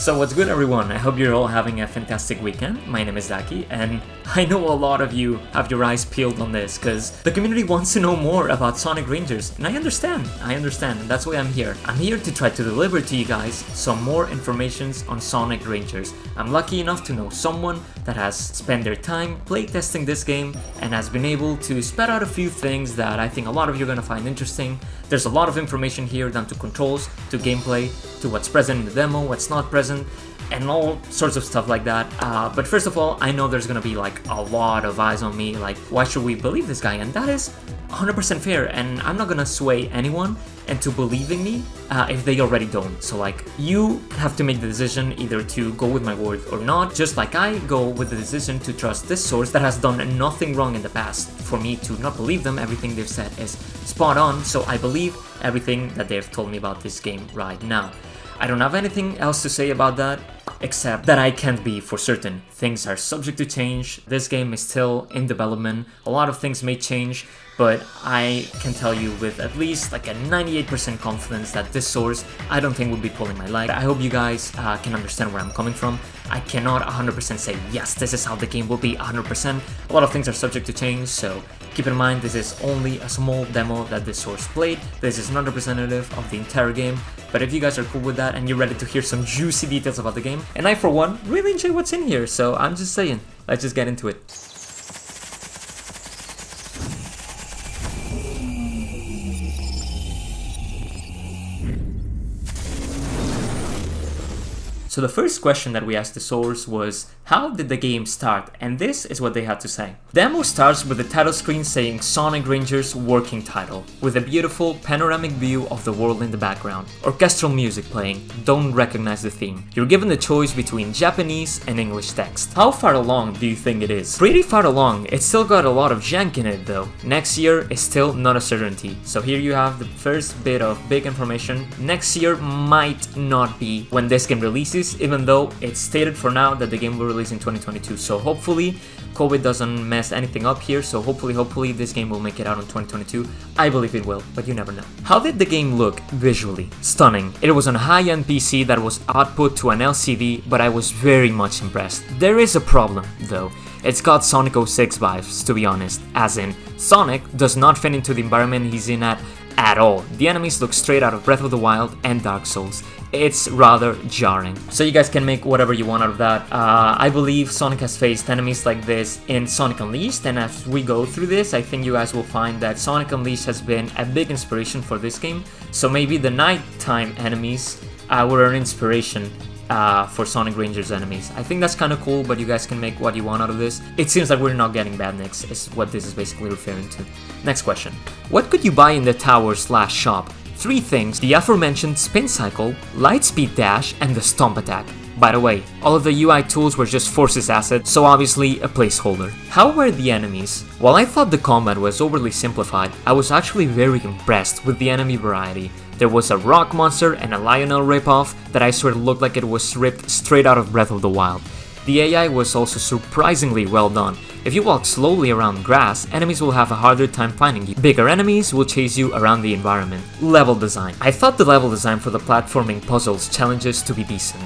So what's good, everyone? I hope you're all having a fantastic weekend. My name is Zaki, and I know a lot of you have your eyes peeled on this because the community wants to know more about Sonic Rangers, and I understand, and that's why I'm here. I'm here to try to deliver to you guys some more information on Sonic Rangers. I'm lucky enough to know someone that has spent their time playtesting this game and has been able to spread out a few things that I think a lot of you are going to find interesting. There's a lot of information here down to controls, to gameplay, to what's present in the demo, what's not present, and all sorts of stuff like that. But first of all, I know there's gonna be like a lot of eyes on me, like why should we believe this guy? And that is 100% fair, and I'm not gonna sway anyone into believing me if they already don't. So like, you have to make the decision either to go with my word or not, just like I go with the decision to trust this source that has done nothing wrong in the past. For me to not believe them, everything they've said is spot on, so I believe everything that they've told me about this game right now. I don't have anything else to say about that, except that I can't be for certain. Things are subject to change, this game is still in development, a lot of things may change, but I can tell you with at least like a 98% confidence that this source I don't think will be pulling my leg. I hope you guys can understand where I'm coming from. I cannot 100% say yes, this is how the game will be 100%. A lot of things are subject to change, so keep in mind this is only a small demo that this source played. This is not representative of the entire game, but if you guys are cool with that and you're ready to hear some juicy details about the game, and I for one really enjoy what's in here, so I'm just saying, let's just get into it. So the first question that we asked the source was, how did the game start? And this is what they had to say. Demo starts with the title screen saying Sonic Rangers working title, with a beautiful panoramic view of the world in the background. Orchestral music playing, don't recognize the theme. You're given the choice between Japanese and English text. How far along do you think it is? Pretty far along, it's still got a lot of jank in it though. Next year is still not a certainty. So here you have the first bit of big information. Next year might not be when this game releases, even though it's stated for now that the game will release in 2022. So hopefully COVID doesn't mess anything up here, so hopefully this game will make it out in 2022. I believe it will, but you never know. How did the game look visually? Stunning. It was on a high-end PC that was output to an LCD, but I was very much impressed. There is a problem though. It's got Sonic 06 vibes, to be honest, as in Sonic does not fit into the environment he's in at all. The enemies look straight out of Breath of the Wild and Dark Souls. It's rather jarring. So you guys can make whatever you want out of that. I believe Sonic has faced enemies like this in Sonic Unleashed, and as we go through this, I think you guys will find that Sonic Unleashed has been a big inspiration for this game. So maybe the nighttime enemies were an inspiration for Sonic Rangers enemies. I think that's kind of cool, but you guys can make what you want out of this. It seems like we're not getting badniks, is what this is basically referring to. Next question. What could you buy in the tower/shop? 3 things: the aforementioned spin cycle, lightspeed dash, and the stomp attack. By the way, all of the UI tools were just Forces assets, so obviously a placeholder. How were the enemies? While I thought the combat was overly simplified, I was actually very impressed with the enemy variety. There was a rock monster and a Lionel ripoff that I swear looked like it was ripped straight out of Breath of the Wild. The AI was also surprisingly well done. If you walk slowly around grass, enemies will have a harder time finding you. Bigger enemies will chase you around the environment. Level design. I thought the level design for the platforming puzzles challenges to be decent,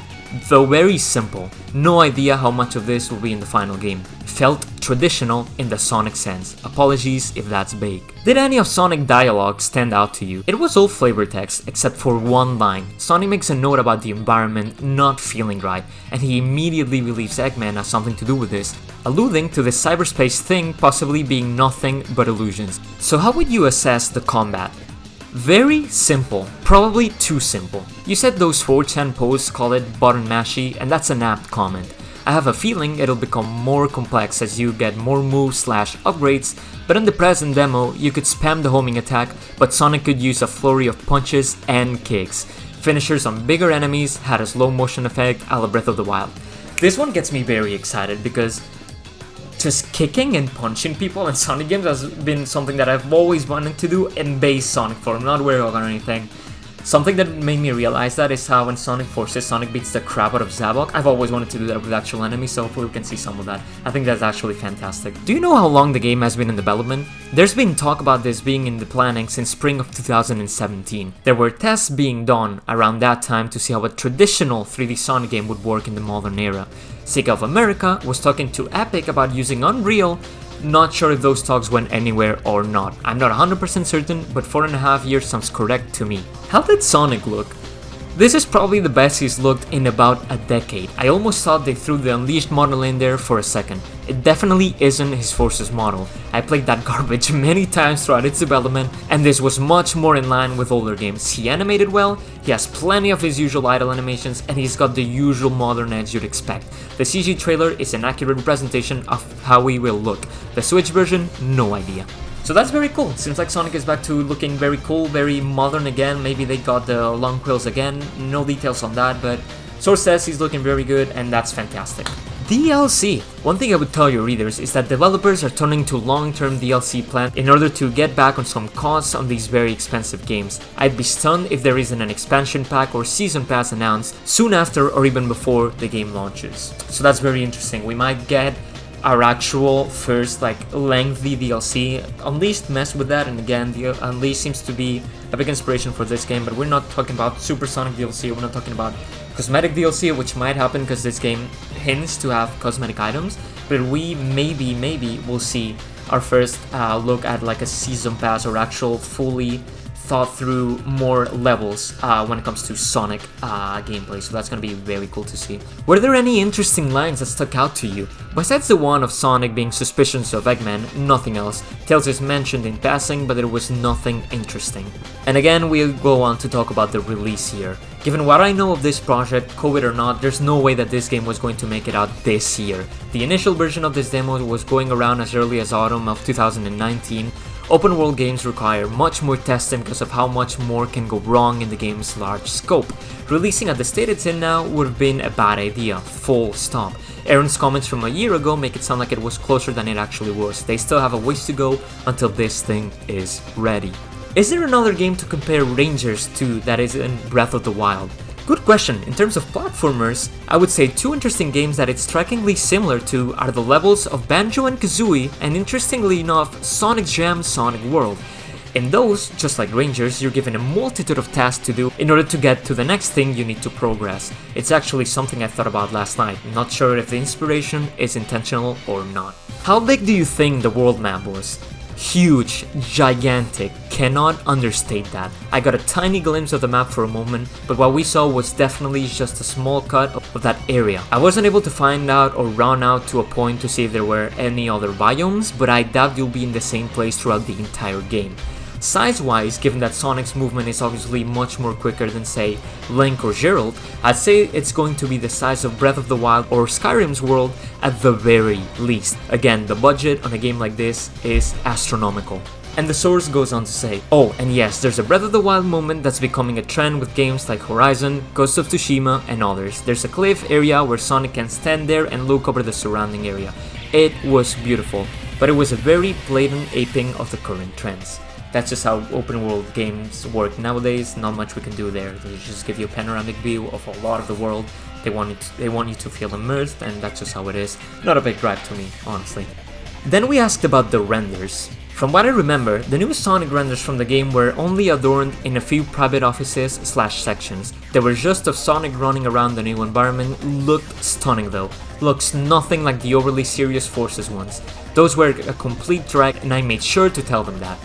though very simple. No idea how much of this will be in the final game. Felt traditional in the Sonic sense. Apologies if that's vague. Did any of Sonic dialogue stand out to you? It was all flavor text except for one line. Sonic makes a note about the environment not feeling right, and he immediately believes Eggman has something to do with this, alluding to the cyberspace thing possibly being nothing but illusions. So how would you assess the combat? Very simple, probably too simple. You said those 4chan posts call it button mashy, and that's an apt comment. I have a feeling it'll become more complex as you get more moves/upgrades, but in the present demo you could spam the homing attack, but Sonic could use a flurry of punches and kicks. Finishers on bigger enemies had a slow motion effect a la Breath of the Wild. This one gets me very excited because just kicking and punching people in Sonic games has been something that I've always wanted to do in base Sonic form, not Werewolf or anything. Something that made me realize that is how in Sonic Forces, Sonic beats the crap out of Zavok. I've always wanted to do that with actual enemies, so hopefully we can see some of that. I think that's actually fantastic. Do you know how long the game has been in development? There's been talk about this being in the planning since spring of 2017. There were tests being done around that time to see how a traditional 3D Sonic game would work in the modern era. Sega of America was talking to Epic about using Unreal. Not sure if those talks went anywhere or not. I'm not 100% certain, but 4.5 years sounds correct to me. How did Sonic look? This is probably the best he's looked in about a decade. I almost thought they threw the Unleashed model in there for a second. It definitely isn't his Forces model. I played that garbage many times throughout its development, and this was much more in line with older games. He animated well, he has plenty of his usual idle animations, and he's got the usual modern edge you'd expect. The CG trailer is an accurate representation of how he will look. The Switch version, no idea. So that's very cool. Seems like Sonic is back to looking very cool, very modern again. Maybe they got the long quills again. No details on that, but source says he's looking very good, and that's fantastic. DLC. One thing I would tell your readers is that developers are turning to long-term DLC plans in order to get back on some costs on these very expensive games. I'd be stunned if there isn't an expansion pack or season pass announced soon after or even before the game launches. So that's very interesting. We might get our actual first lengthy DLC. Unleashed messed with that, and again, the Unleashed seems to be a big inspiration for this game, but we're not talking about Super Sonic DLC, we're not talking about cosmetic DLC, which might happen because this game hints to have cosmetic items, but we maybe will see our first look at like a season pass or actual fully thought through more levels when it comes to Sonic gameplay, so that's gonna be very cool to see. Were there any interesting lines that stuck out to you? Besides the one of Sonic being suspicious of Eggman, nothing else. Tails is mentioned in passing, but there was nothing interesting. And again, we'll go on to talk about the release year. Given what I know of this project, COVID or not, there's no way that this game was going to make it out this year. The initial version of this demo was going around as early as autumn of 2019. Open world games require much more testing because of how much more can go wrong in the game's large scope. Releasing at the state it's in now would have been a bad idea, full stop. Aaron's comments from a year ago make it sound like it was closer than it actually was. They still have a ways to go until this thing is ready. Is there another game to compare Rangers to that is in Breath of the Wild? Good question. In terms of platformers, I would say two interesting games that it's strikingly similar to are the levels of Banjo and Kazooie and, interestingly enough, Sonic Jam Sonic World. In those, just like Rangers, you're given a multitude of tasks to do in order to get to the next thing you need to progress. It's actually something I thought about last night, not sure if the inspiration is intentional or not. How big do you think the world map was? Huge, gigantic, cannot understate that. I got a tiny glimpse of the map for a moment, but what we saw was definitely just a small cut of that area. I wasn't able to find out or run out to a point to see if there were any other biomes, but I doubt you'll be in the same place throughout the entire game. Size-wise, given that Sonic's movement is obviously much more quicker than, say, Link or Gerald, I'd say it's going to be the size of Breath of the Wild or Skyrim's world at the very least. Again, the budget on a game like this is astronomical. And the source goes on to say, oh, and yes, there's a Breath of the Wild moment that's becoming a trend with games like Horizon, Ghost of Tsushima, and others. There's a cliff area where Sonic can stand there and look over the surrounding area. It was beautiful, but it was a very blatant aping of the current trends. That's just how open world games work nowadays, not much we can do there. They just give you a panoramic view of a lot of the world. They want you to feel immersed, and that's just how it is. Not a big gripe to me, honestly. Then we asked about the renders. From what I remember, the new Sonic renders from the game were only adorned in a few private offices / sections. They were just of Sonic running around the new environment. Looked stunning though. Looks nothing like the overly serious Forces ones. Those were a complete drag, and I made sure to tell them that.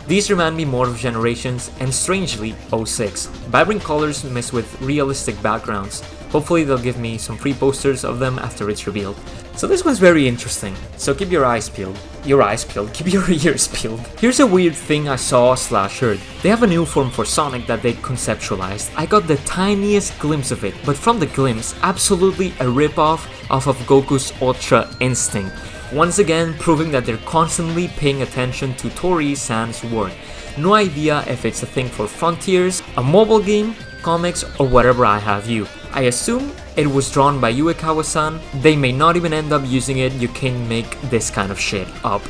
These remind me more of Generations and, strangely, 06. Vibrant colors mixed with realistic backgrounds. Hopefully they'll give me some free posters of them after it's revealed. So this one's very interesting, so keep your eyes peeled. Keep your ears peeled. Here's a weird thing I saw / heard. They have a new form for Sonic that they conceptualized. I got the tiniest glimpse of it, but from the glimpse, absolutely a ripoff of Goku's Ultra Instinct. Once again, proving that they're constantly paying attention to Tori-san's work. No idea if it's a thing for Frontiers, a mobile game, comics, or whatever I have you. I assume it was drawn by Uekawa-san. They may not even end up using it. You can make this kind of shit up.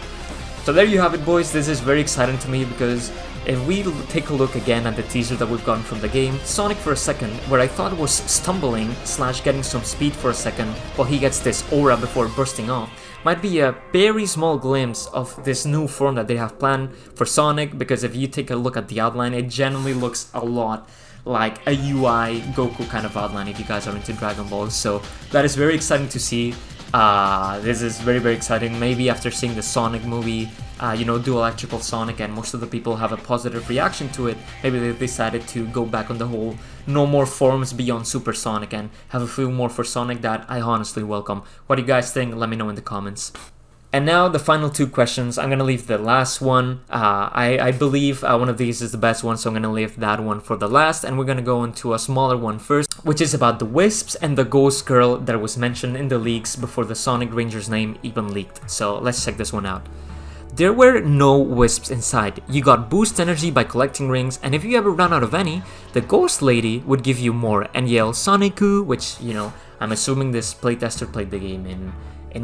So there you have it, boys. This is very exciting to me because If we take a look again at the teaser that we've gotten from the game, Sonic for a second, where I thought was stumbling / getting some speed for a second while he gets this aura before bursting off, might be a very small glimpse of this new form that they have planned for Sonic, because if you take a look at the outline, it generally looks a lot like a UI Goku kind of outline if you guys are into Dragon Ball. So that is very exciting to see. This is very, very exciting. Maybe after seeing the Sonic movie, do Electrical Sonic, and most of the people have a positive reaction to it, maybe they decided to go back on the whole no more forms beyond Super Sonic and have a few more for Sonic that I honestly welcome. What do you guys think? Let me know in the comments. And now the final two questions. I'm gonna leave the last one. I believe one of these is the best one, so I'm gonna leave that one for the last, and we're gonna go into a smaller one first, which is about the Wisps and the Ghost Girl that was mentioned in the leaks before the Sonic Ranger's name even leaked. So let's check this one out. There were no Wisps inside. You got boost energy by collecting rings, and if you ever ran out of any, the Ghost Lady would give you more and yell Sonic-ku, which, I'm assuming this playtester played the game in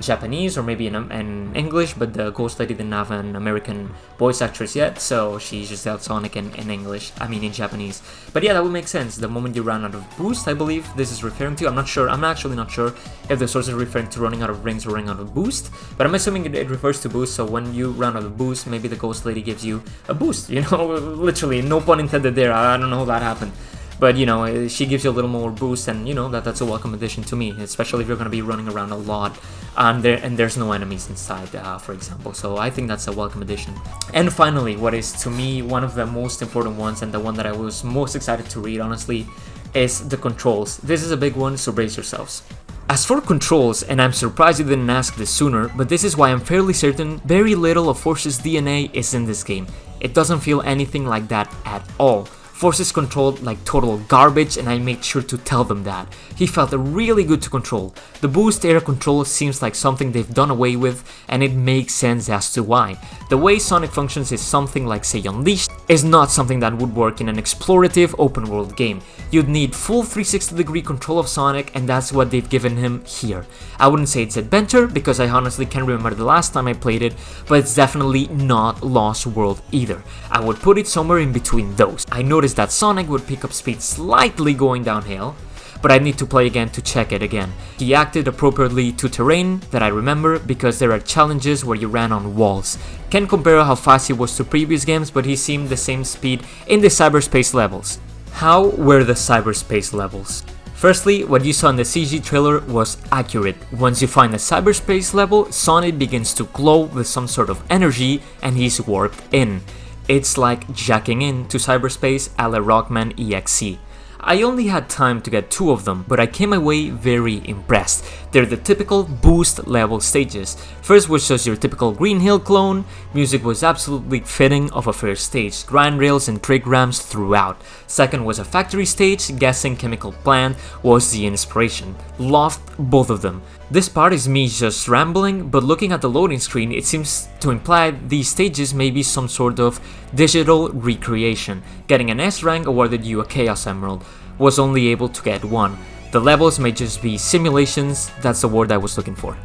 Japanese or maybe in English, but the Ghost Lady didn't have an American voice actress yet, so she just yelled Sonic in English, in Japanese. But yeah, that would make sense. The moment you ran out of boost, I believe this is referring to. I'm actually not sure if the source is referring to running out of rings or running out of boost, but I'm assuming it refers to boost, so when you run out of boost, maybe the Ghost Lady gives you a boost, literally, no pun intended there. I don't know how that happened. But, she gives you a little more boost, and, that's a welcome addition to me, especially if you're going to be running around a lot, and there's no enemies inside, for example. So I think that's a welcome addition. And finally, what is, to me, one of the most important ones, and the one that I was most excited to read, honestly, is the controls. This is a big one, so brace yourselves. As for controls, and I'm surprised you didn't ask this sooner, but this is why I'm fairly certain very little of Force's DNA is in this game. It doesn't feel anything like that at all. Force is controlled like total garbage, and I made sure to tell them that. He felt really good to control. The boost air control seems like something they've done away with, and it makes sense as to why. The way Sonic functions is something like, say, Unleashed, is not something that would work in an explorative open world game. You'd need full 360-degree control of Sonic, and that's what they've given him here. I wouldn't say it's Adventure, because I honestly can't remember the last time I played it, but it's definitely not Lost World either. I would put it somewhere in between those. I noticed that Sonic would pick up speed slightly going downhill, but I need to play again to check it again. He acted appropriately to terrain that I remember, because there are challenges where you ran on walls. Can't compare how fast he was to previous games, but he seemed the same speed in the cyberspace levels. How were the cyberspace levels? Firstly, what you saw in the CG trailer was accurate. Once you find a cyberspace level, Sonic begins to glow with some sort of energy, and he's warped in. It's like jacking into cyberspace a la Rockman EXE. I only had time to get 2 of them, but I came away very impressed. They're the typical boost level stages. First was just your typical Green Hill clone. Music was absolutely fitting of a first stage, grind rails and trick ramps throughout. Second was a factory stage, guessing Chemical Plant was the inspiration. Loved both of them. This part is me just rambling, but looking at the loading screen, it seems to imply these stages may be some sort of digital recreation. Getting an S rank awarded you a Chaos Emerald, was only able to get 1. The levels may just be simulations, that's the word I was looking for.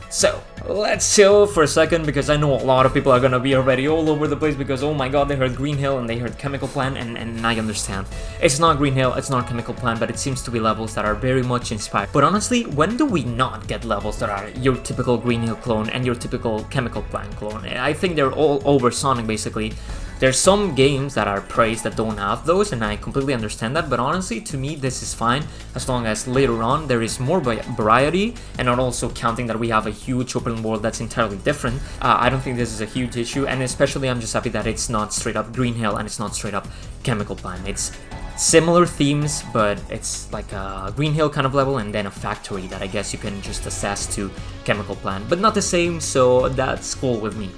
So, let's chill for a second, because I know a lot of people are gonna be already all over the place because, oh my god, they heard Green Hill and they heard Chemical Plant, and I understand. It's not Green Hill, it's not Chemical Plant, but it seems to be levels that are very much inspired. But honestly, when do we not get levels that are your typical Green Hill clone and your typical Chemical Plant clone? I think they're all over Sonic, basically. There's some games that are praised that don't have those, and I completely understand that, but honestly, to me, this is fine, as long as later on there is more variety, and not also counting that we have a huge open world that's entirely different. I don't think this is a huge issue, and especially I'm just happy that it's not straight up Green Hill and it's not straight up Chemical Plant. It's similar themes, but it's like a Green Hill kind of level, and then a factory that I guess you can just assess to Chemical Plant, but not the same, so that's cool with me.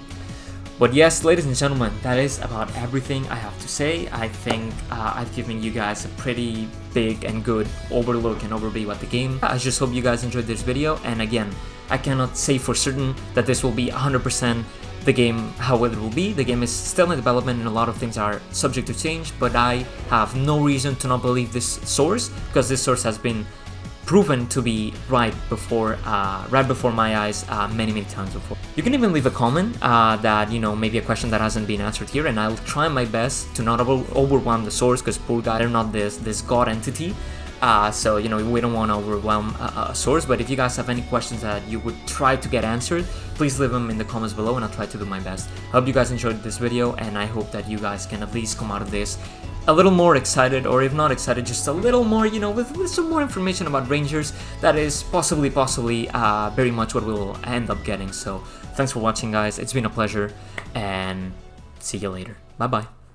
But yes, ladies and gentlemen, that is about everything I have to say. I think I've given you guys a pretty big and good overlook and overview at the game. I just hope you guys enjoyed this video, and again, I cannot say for certain that this will be 100% the game how it will be. The game is still in development and a lot of things are subject to change, but I have no reason to not believe this source, because this source has been proven to be right before my eyes many times before. You can even leave a comment that, you know, maybe a question that hasn't been answered here, and I'll try my best to not overwhelm the source, because poor guy, they're not this god entity. So, you know, we don't want to overwhelm a source, but if you guys have any questions that you would try to get answered, please leave them in the comments below and I'll try to do my best. I hope you guys enjoyed this video, and I hope that you guys can at least come out of this a little more excited, or if not excited, just a little more, you know, with some more information about Rangers that is possibly very much what we'll end up getting. So thanks for watching, guys. It's been a pleasure, and see you later. Bye bye.